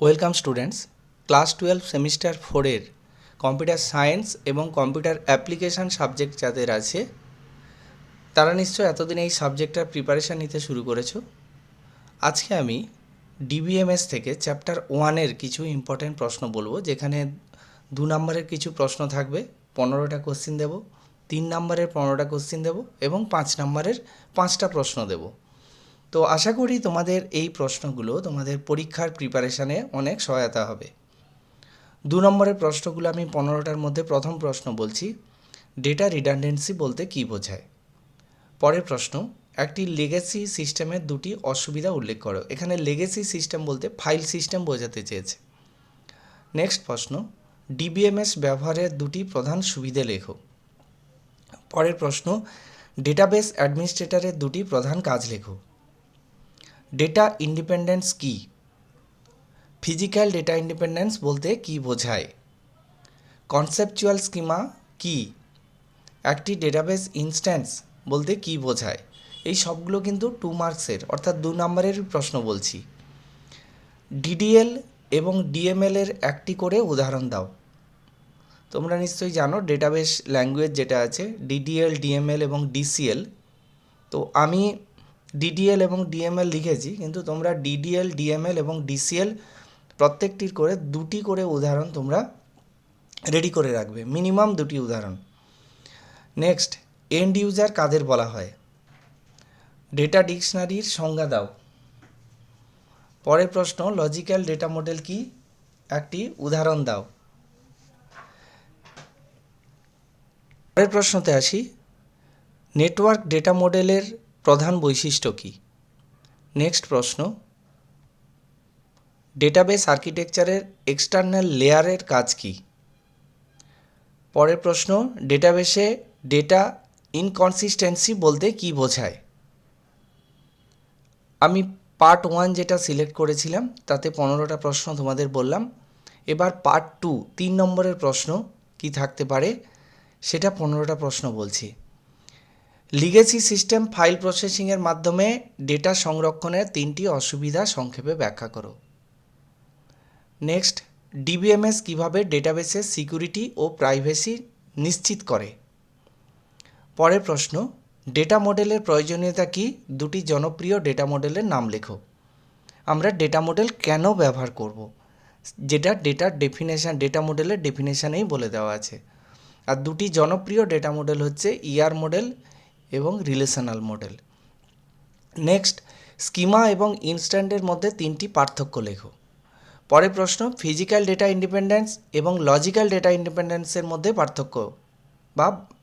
Welcome students, class 12 semester 4-এর computer science এবং computer application subject যাদের আছে তারা নিশ্চয় এতদিন এই সাবজেক্টটার প্রিপারেশান নিতে শুরু করেছো। আজকে আমি ডিবিএমএস থেকে চ্যাপ্টার 1-এর কিছু ইম্পর্ট্যান্ট প্রশ্ন বলবো, যেখানে 2 নম্বরের কিছু প্রশ্ন থাকবে, 15টা কোশ্চিন দেব, 3 নম্বরের 15টা কোশ্চিন দেব এবং 5 নম্বরের 5টা প্রশ্ন দেব। তো আশা করি তোমাদের এই প্রশ্নগুলো তোমাদের পরীক্ষার প্রিপারেশানে অনেক সহায়তা হবে। 2 নম্বরের প্রশ্নগুলো আমি 15টার মধ্যে প্রথম প্রশ্ন বলছি, ডেটা রিডান্ডেন্সি বলতে কী বোঝায়। পরের প্রশ্ন, একটি লেগেসি সিস্টেমের দুটি অসুবিধা উল্লেখ করো। এখানে লেগেসি সিস্টেম বলতে ফাইল সিস্টেম বোঝাতে চেয়েছে। নেক্সট প্রশ্ন, ডিবিএমএস ব্যবহারের দুটি প্রধান সুবিধে লেখো। পরের প্রশ্ন, ডেটাবেস অ্যাডমিনিস্ট্রেটরের দুটি প্রধান কাজ লেখো। ডেটা ইন্ডিপেন্ডেন্স কী? ফিজিক্যাল ডেটা ইন্ডিপেন্ডেন্স বলতে কী বোঝায়? কনসেপচুয়াল স্কিমা কী? একটি ডেটাবেস ইনস্ট্যান্স বলতে কী বোঝায়? এই সবগুলো কিন্তু 2 মার্কসের অর্থাৎ 2 নম্বরের প্রশ্ন বলছি। ডিডিএল এবং ডিএমএল এর একটি করে উদাহরণ দাও। তোমরা নিশ্চয়ই জানো ডেটাবেস ল্যাঙ্গুয়েজ যেটা আছে ডিডিএল, ডিএমএল এবং ডিসিএল। তো আমি ডিডিএল এবং ডিএমএল লিখেছি, কিন্তু তোমরা ডিডিএল, ডিএমএল এবং ডিসিএল প্রত্যেকটির করে 2টি করে উদাহরণ তোমরা রেডি করে রাখবে, মিনিমাম 2টি উদাহরণ। নেক্সট, এন্ড ইউজার কাদের বলা হয়? ডেটা ডিকশনারির সংজ্ঞা দাও। পরের প্রশ্ন, লজিক্যাল ডেটা মডেল কি? একটি উদাহরণ দাও। পরের প্রশ্নতে আসি, নেটওয়ার্ক ডেটা মডেলের প্রধান বৈশিষ্ট্য কী? নেক্সট প্রশ্ন, ডেটাবেস আর্কিটেকচারের এক্সটার্নাল লেয়ারের কাজ কী? পরের প্রশ্ন, ডেটাবেসে ডেটা ইনকনসিস্টেন্সি বলতে কী বোঝায়? আমি পার্ট 1 যেটা সিলেক্ট করেছিলাম তাতে 15টা প্রশ্ন তোমাদের বললাম। এবার পার্ট 2 3 নম্বরের প্রশ্ন কি থাকতে পারে সেটা 15টা প্রশ্ন বলছি। লিগেসি সিস্টেম ফাইল প্রসেসিংয়ের মাধ্যমে ডেটা সংরক্ষণের 3টি অসুবিধা সংক্ষেপে ব্যাখ্যা করো। নেক্সট, ডিবিএমএস কীভাবে ডেটাবেসের সিকিউরিটি ও প্রাইভেসি নিশ্চিত করে? পরের প্রশ্ন, ডেটা মডেলের প্রয়োজনীয়তা কী? 2টি জনপ্রিয় ডেটা মডেলের নাম লেখো। আমরা ডেটা মডেল কেন ব্যবহার করব, যেটা ডেটা মডেলের ডেফিনেশানেই বলে দেওয়া আছে। আর 2টি জনপ্রিয় ডেটা মডেল হচ্ছে ইআর মডেল এবং রিলেশনাল মডেল। নেক্সট, স্কিমা এবং ইনস্ট্যান্টের মধ্যে 3টি পার্থক্য লেখো। পরের প্রশ্ন, ফিজিক্যাল ডেটা ইন্ডিপেন্ডেন্স এবং লজিক্যাল ডেটা ইন্ডিপেন্ডেন্সের মধ্যে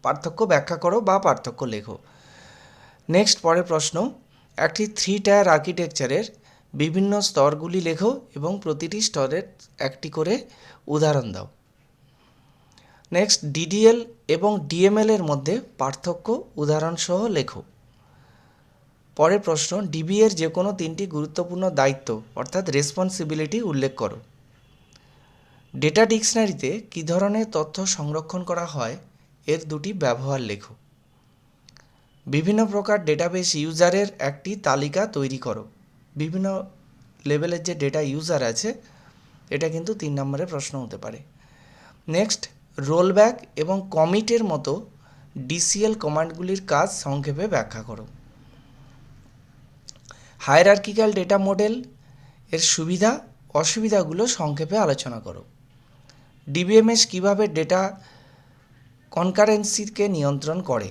পার্থক্য ব্যাখ্যা করো বা পার্থক্য লেখো। নেক্সট, পরের প্রশ্ন, একটি 3 টায়ার আর্কিটেকচারের বিভিন্ন স্তরগুলি লেখো এবং প্রতিটি স্তরের একটি করে উদাহরণ দাও। নেক্সট, ডিডিএল এবং ডিএমএল এর মধ্যে পার্থক্য উদাহরণসহ লেখো। পরের প্রশ্ন, ডিবি এর যে কোনো 3টি গুরুত্বপূর্ণ দায়িত্ব অর্থাৎ রেসপন্সিবিলিটি উল্লেখ করো। ডেটা ডিকশনারিতে কী ধরনের তথ্য সংরক্ষণ করা হয় এর 2টি ব্যবহার লেখো। বিভিন্ন প্রকার ডেটাবেস ইউজারের একটি তালিকা তৈরি করো। বিভিন্ন লেভেলের যে ডেটা ইউজার আছে এটা কিন্তু 3 নম্বরের প্রশ্ন হতে পারে। নেক্সট, রোলব্যাক এবং কমিটের মতো ডিসিএল কমান্ডগুলির কাজ সংক্ষেপে ব্যাখ্যা করো। হায়ারার্কিক্যাল ডেটা মডেল এর সুবিধা অসুবিধাগুলো সংক্ষেপে আলোচনা করো। ডিবিএমএস কীভাবে ডেটা কনকারেন্সিকে নিয়ন্ত্রণ করে?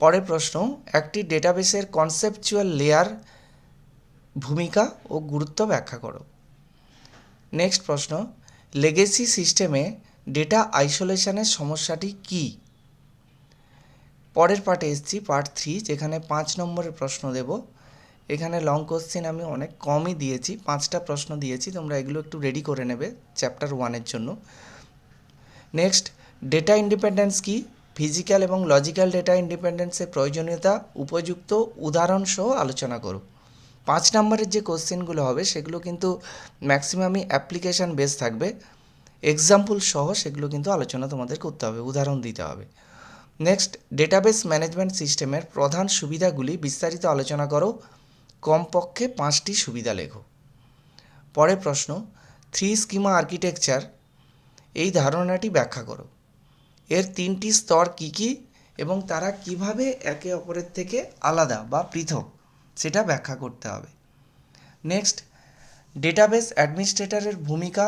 পরের প্রশ্ন, একটি ডেটাবেসের কনসেপচুয়াল লেয়ার ভূমিকা ও গুরুত্ব ব্যাখ্যা করো। নেক্সট প্রশ্ন, লেগেসি সিস্টেমে ডেটা আইসোলেশনের সমস্যাটি কী? পরের পার্টে এসেছি, পার্ট 3, যেখানে 5 নম্বরের প্রশ্ন দেব। এখানে লং কোশ্চেন আমি অনেক কমই দিয়েছি, 5টা প্রশ্ন দিয়েছি, তোমরা এগুলো একটু রেডি করে নেবে চ্যাপ্টার 1-এর জন্য। নেক্সট, ডেটা ইন্ডিপেন্ডেন্স কী? ফিজিক্যাল এবং লজিক্যাল ডেটা ইন্ডিপেন্ডেন্সের প্রয়োজনীয়তা উপযুক্ত উদাহরণসহ আলোচনা করো। 5 নম্বরের যে কোশ্চেনগুলো হবে সেগুলো কিন্তু ম্যাক্সিমামই অ্যাপ্লিকেশান বেস থাকবে, এক্সাম্পল সহ সেগুলো কিন্তু আলোচনা তোমাদের করতে হবে, উদাহরণ দিতে হবে। নেক্সট, ডেটাবেস ম্যানেজমেন্ট সিস্টেমের প্রধান সুবিধাগুলি বিস্তারিত আলোচনা করো, কমপক্ষে 5টি সুবিধা লেখো। পরের প্রশ্ন, থ্রি স্কিমা আর্কিটেকচার এই ধারণাটি ব্যাখ্যা করো। এর তিনটি স্তর কী কী এবং তারা কিভাবে একে অপরের থেকে আলাদা বা পৃথক সেটা ব্যাখ্যা করতে হবে। নেক্সট, ডেটাবেস অ্যাডমিনিস্ট্রেটরের ভূমিকা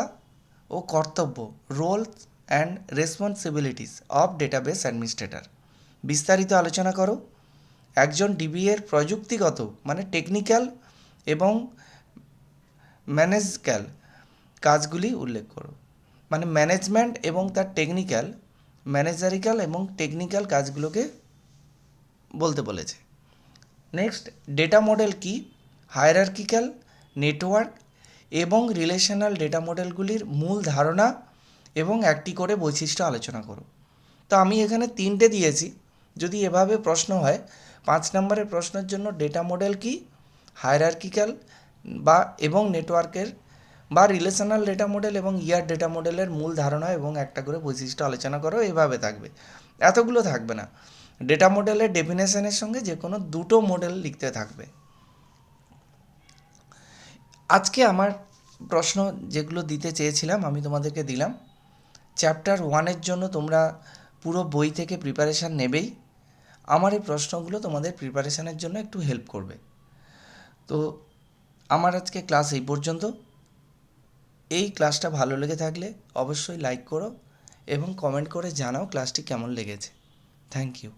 ও কর্তব্য, roles and responsibilities of database administrator বিস্তারিত আলোচনা করো। একজন ডিবি এর প্রযুক্তিগত মানে টেকনিক্যাল এবং ম্যানেজক্যাল কাজগুলি উল্লেখ করো। মানে ম্যানেজমেন্ট এবং তার টেকনিক্যাল, ম্যানেজারিক্যাল এবং টেকনিক্যাল কাজগুলোকে বলতে বলেছে। নেক্সট, ডেটা মডেল কি, হায়ারার্কিক্যাল, নেটওয়ার্ক এবং রিলেশনাল ডেটা মডেলগুলির মূল ধারণা এবং একটি করে বৈশিষ্ট্য আলোচনা করো। তো আমি এখানে তিনটে দিয়েছি। যদি এভাবে প্রশ্ন হয় 5 নম্বরের প্রশ্নের জন্য ডেটা মডেল কি, হায়ারার্কিক্যাল বা এবং নেটওয়ার্কের বা রিলেশনাল ডেটা মডেল এবং ইয়ার ডেটা মডেলের মূল ধারণা এবং একটা করে বৈশিষ্ট্য আলোচনা করো, এভাবে থাকবে, এতগুলো থাকবে না। ডেটা মডেলের ডেফিনেশনের সঙ্গে যে কোনো দুটো মডেল লিখতে থাকবে। আজকে আমার প্রশ্ন যেগুলো দিতে চেয়েছিলাম আমি তোমাদেরকে দিলাম। চ্যাপ্টার 1-এর জন্য তোমরা পুরো বই থেকে প্রিপারেশান নেবেই। আমার এই প্রশ্নগুলো তোমাদের প্রিপারেশানের জন্য একটু হেল্প করবে। তো আমার আজকে ক্লাস এই পর্যন্ত। এই ক্লাসটা ভালো লেগে থাকলে অবশ্যই লাইক করো এবং কমেন্ট করে জানাও ক্লাসটি কেমন লেগেছে। Thank you.